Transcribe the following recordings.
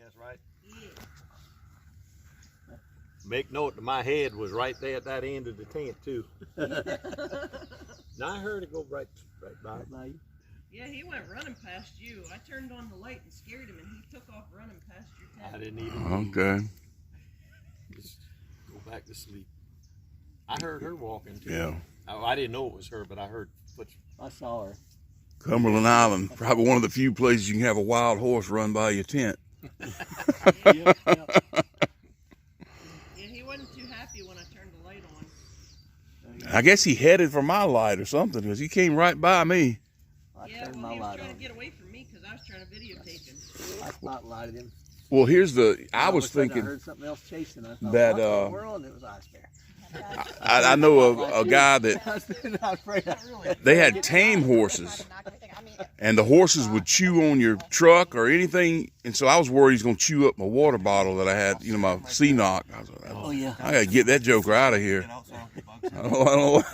That's right. Yeah. Make note that my head was right there at that end of the tent too. Now I heard it go right by you. Yeah, he went running past you. I turned on the light and scared him, and he took off running past your tent. I didn't even. Okay. Just go back to sleep. I heard her walking too. Yeah. I didn't know it was her, but I heard footsteps. I saw her. Cumberland Island, probably one of the few places you can have a wild horse run by your tent. Yeah, he wasn't too happy when I turned the light on. I guess he headed for my light or something, because he came right by me. Yeah, well, he was trying to get away from me because I was trying to videotape him. I spotlighted him. Well, here's the, I was thinking I heard something else chasing us. that, what in the world? It was Icebear. I know a guy that, I was not afraid of they had tame horses, and the horses would chew on your truck or anything, and so I was worried he's going to chew up my water bottle that I had, you know, my sea knock. I was like, Oh, yeah. I got to get that joker out of here. I don't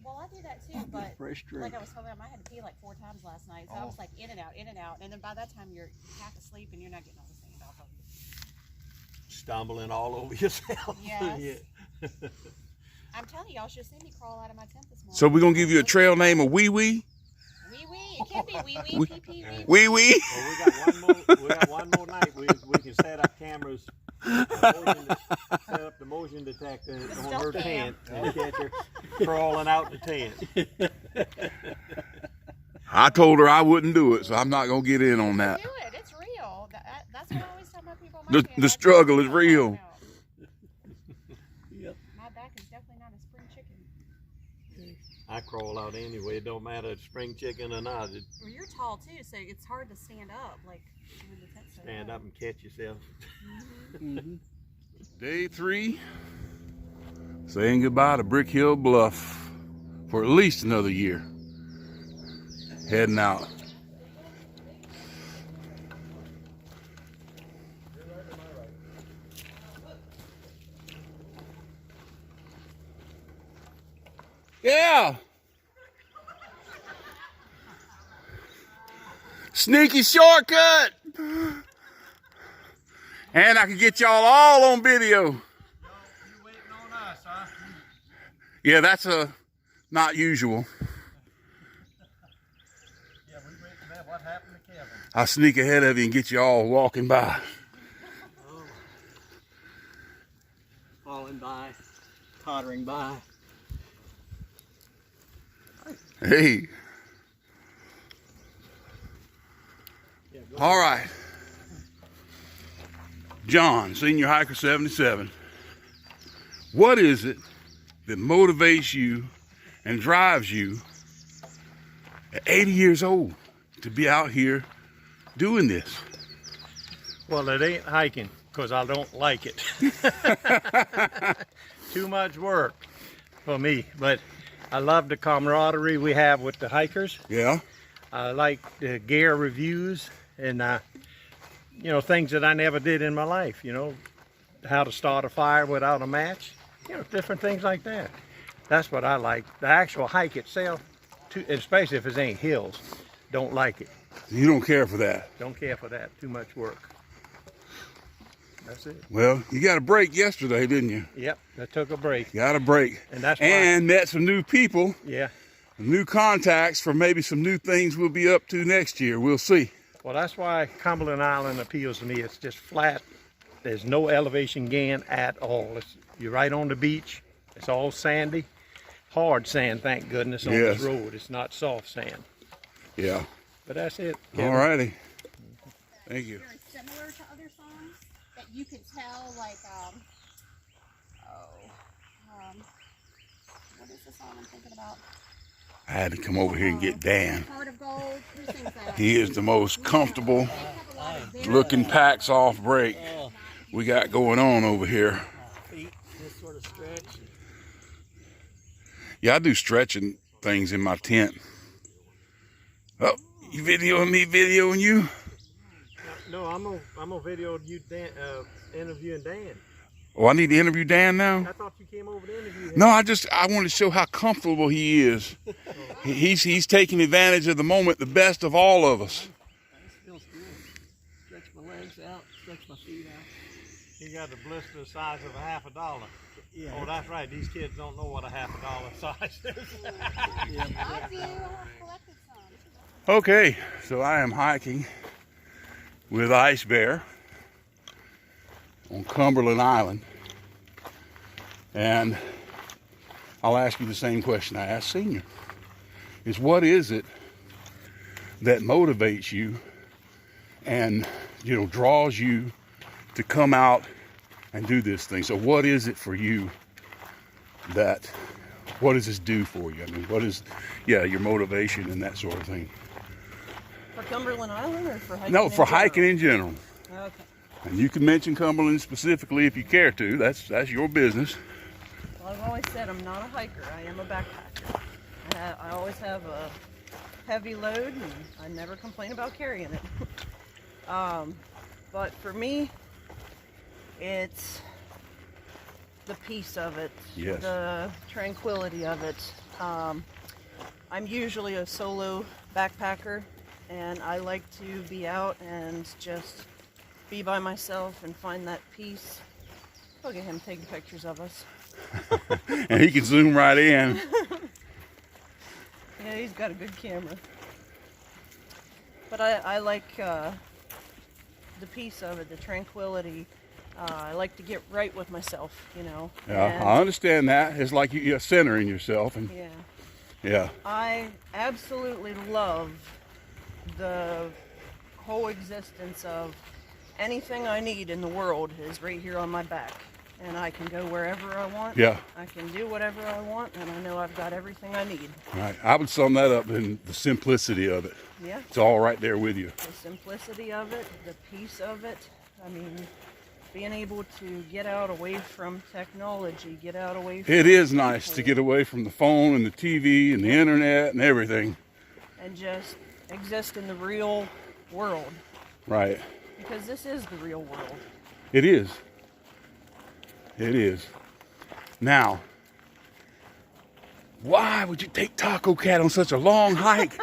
Well, I do that too, but fresh drink. like I was telling him, I had to pee like 4 times last night, so I was like in and out, and then by that time you're half asleep and you're not getting all the sand off of you. Stumbling all over yourself. Yes. Yeah. I'm telling you, y'all should have seen me crawl out of my tent this morning. So we're going to give you a trail name of Wee Wee? Wee wee, it can't be wee wee, pee pee, Wee wee. Wee? Well, we got one more night. We can set up cameras. Set up the motion detector on her tent and catch her crawling out the tent. I told her I wouldn't do it, so I'm not going to get in on that. Do it, it's real. That's what I always tell my people. The struggle is real. Yep. My back is definitely not a spring chicken. I crawl out anyway. It don't matter if it's spring chicken or not. Well, you're tall too, so it's hard to stand up. Like when the tent's so Stand low. up and catch yourself. Day 3, saying goodbye to Brick Hill Bluff for at least another year. Heading out. Yeah. Sneaky shortcut. And I can get y'all all on video. You waiting on us, huh? Yeah, that's not usual. Yeah, we waiting for that. What happened to Kevin? I'll sneak ahead of you and get you all walking by. Falling by, tottering by. Hey. All right. John, Senior Hiker 77. What is it that motivates you and drives you at 80 years old to be out here doing this? Well, it ain't hiking because I don't like it. Too much work for me, but I love the camaraderie we have with the hikers. Yeah. I like the gear reviews and you know, things that I never did in my life, you know, how to start a fire without a match, you know, different things like that. That's what I like. The actual hike itself, especially if it ain't hills, don't like it. You don't care for that? Don't care for that. Too much work. That's it. Well, you got a break yesterday, didn't you? Yep, I took a break. Got a break. And that's why, and met some new people. Yeah. New contacts for maybe some new things we'll be up to next year. We'll see. Well, that's why Cumberland Island appeals to me. It's just flat. There's no elevation gain at all. You're right on the beach. It's all sandy. Hard sand, thank goodness, on this road. It's not soft sand. Yeah. But that's it. All righty. Thank you. Very similar to other songs that you could tell, like, what is the song I'm thinking about? I had to come over here and get Dan. Heart of Gold. Who sings that? He is the most comfortable looking packs off break we got going on over here. Feet just sort of stretch. Yeah, I do stretching things in my tent. Oh, you videoing me, videoing you? No, I'm gonna video you interviewing Dan. Oh, I need to interview Dan now? I thought you came over to interview him. No, I wanted to show how comfortable he is. He's taking advantage of the moment, the best of all of us. This feels good. Stretch He got a blister the size of $50. Yeah. Oh, that's right. These kids don't know what a $50 size is. Yeah. I do. I've collected some. Okay, so I am hiking with Icebear on Cumberland Island. And I'll ask you the same question I asked Senior. Is what is it that motivates you and, you know, draws you to come out and do this thing? So what is it for you what does this do for you? I mean, what is, your motivation and that sort of thing? For Cumberland Island or for hiking? No, for hiking in general. Okay. And you can mention Cumberland specifically if you care to. That's your business. Well, I've always said I'm not a hiker. I am a backpacker. I always have a heavy load, and I never complain about carrying it. But for me, it's the peace of it, Yes. the tranquility of it. I'm usually a solo backpacker, and I like to be out and just be by myself and find that peace. Look at him taking pictures of us. And he can zoom right in. Yeah, he's got a good camera. But I like the peace of it, the tranquility. I like to get right with myself, you know. Yeah, I understand that. It's like you're centering yourself. And Yeah. yeah. I absolutely love the whole existence of anything I need in the world is right here on my back. And I can go wherever I want. Yeah. I can do whatever I want, and I know I've got everything I need. Right. I would sum that up in the simplicity of it. Yeah. It's all right there with you. The simplicity of it, the peace of it. I mean, being able to get out away from technology, get out away from It is nice to people, get away from the phone and the TV and the internet and everything. and just exist in the real world. Right. Because this is the real world. It is. It is. Now, why would you take Taco Cat on such a long hike?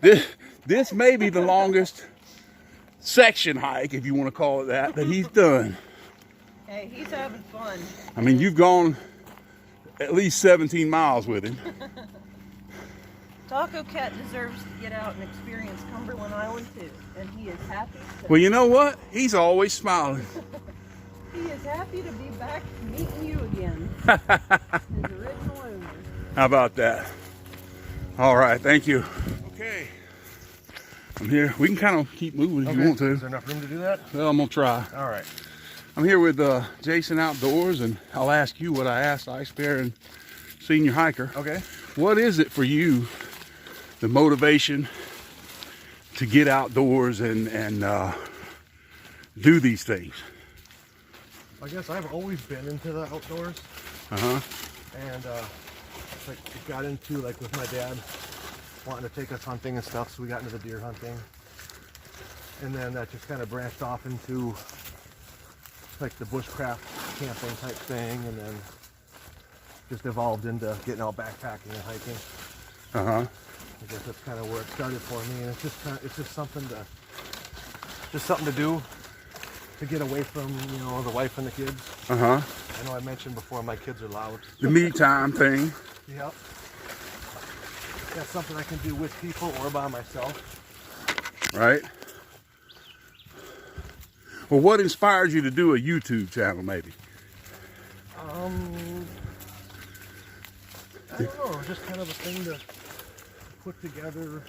This may be the longest section hike, if you want to call it that he's done. Hey, he's having fun. I mean, you've gone at least 17 miles with him. Taco Cat deserves to get out and experience Cumberland Island too. And he is happy to, Well, you know what? He's always smiling. he is happy to be back meeting you again. His original owner. How about that? All right, thank you. Okay. I'm here. We can kind of keep moving if you want Is to. there enough room to do that? Well, I'm going to try. All right. I'm here with Jason Outdoors, and I'll ask you what I asked Icebear and Senior Hiker. Okay. What is it for you, the motivation to get outdoors and do these things? I guess I've always been into the outdoors, Uh-huh. and like got into like with my dad wanting to take us hunting and stuff, so we got into the deer hunting, and then that just kind of branched off into like the bushcraft camping type thing, and then just evolved into getting out backpacking and hiking. Uh-huh. I guess that's kind of where it started for me, and it's just something to do to get away from, you know, the wife and the kids. Uh-huh. I know I mentioned before my kids are loud. The me time thing. Yep. That's something I can do with people or by myself. Right? Well, what inspired you to do a YouTube channel, maybe? I don't know, just kind of a thing to put together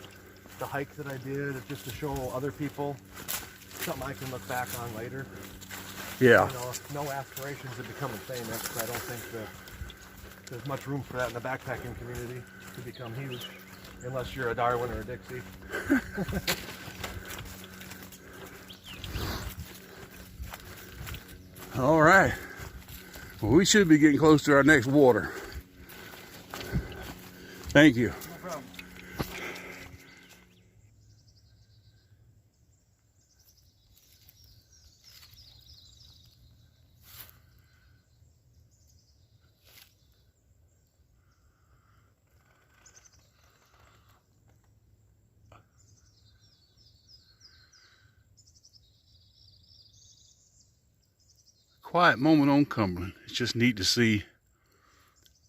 the hike that I did, just to show other people something I can look back on later. Yeah. You know, no aspirations of becoming famous, but I don't think that there's much room for that in the backpacking community to become huge, unless you're a Darwin or a Dixie. All right. Well, we should be getting close to our next water. Thank you. No problem. quiet moment on Cumberland. It's just neat to see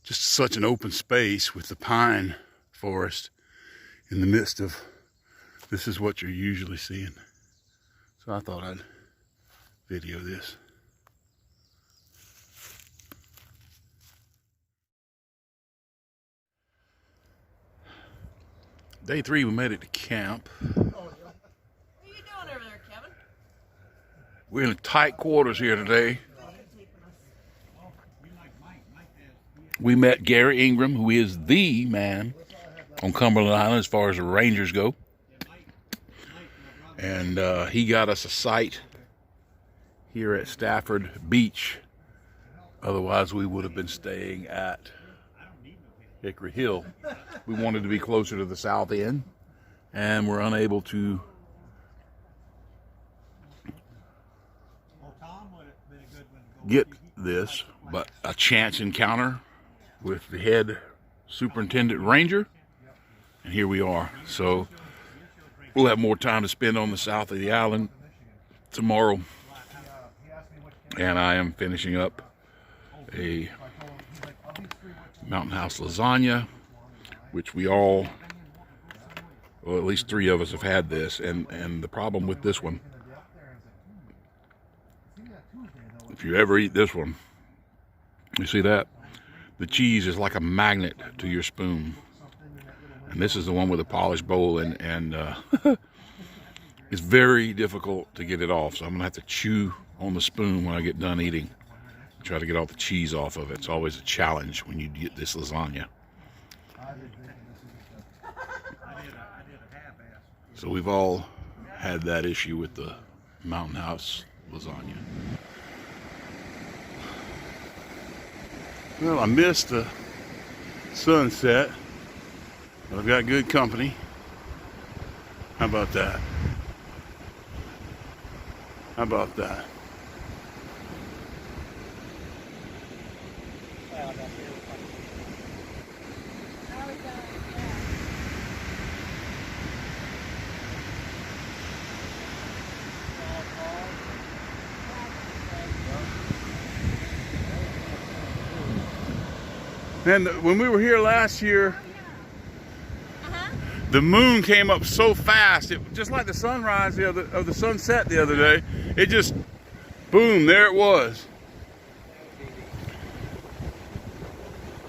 just such an open space with the pine forest in the midst of, this is what you're usually seeing. So I thought I'd video this. Day 3, we made it to camp. What are you doing over there, Kevin? We're in tight quarters here today. We met Gary Ingram, who is the man on Cumberland Island as far as the rangers go. And he got us a site here at Stafford Beach. Otherwise, we would have been staying at Hickory Hill. We wanted to be closer to the south end, and we're unable to get this, but a chance encounter with the head superintendent ranger, and here we are. So we'll have more time to spend on the south of the island tomorrow, and I am finishing up a Mountain House lasagna, which we all, well, at least 3 of us have had this, and the problem with this one, if you ever eat this one, you see that? The cheese is like a magnet to your spoon. And this is the one with a polished bowl, and it's very difficult to get it off. So I'm gonna have to chew on the spoon when I get done eating. Try to get all the cheese off of it. It's always a challenge when you get this lasagna. So we've all had that issue with the Mountain House lasagna. Well, I missed the sunset, but I've got good company. How about that? How about that? And when we were here last year, the moon came up so fast, it just like the sunrise of the sunset the other day. It just, boom, there it was.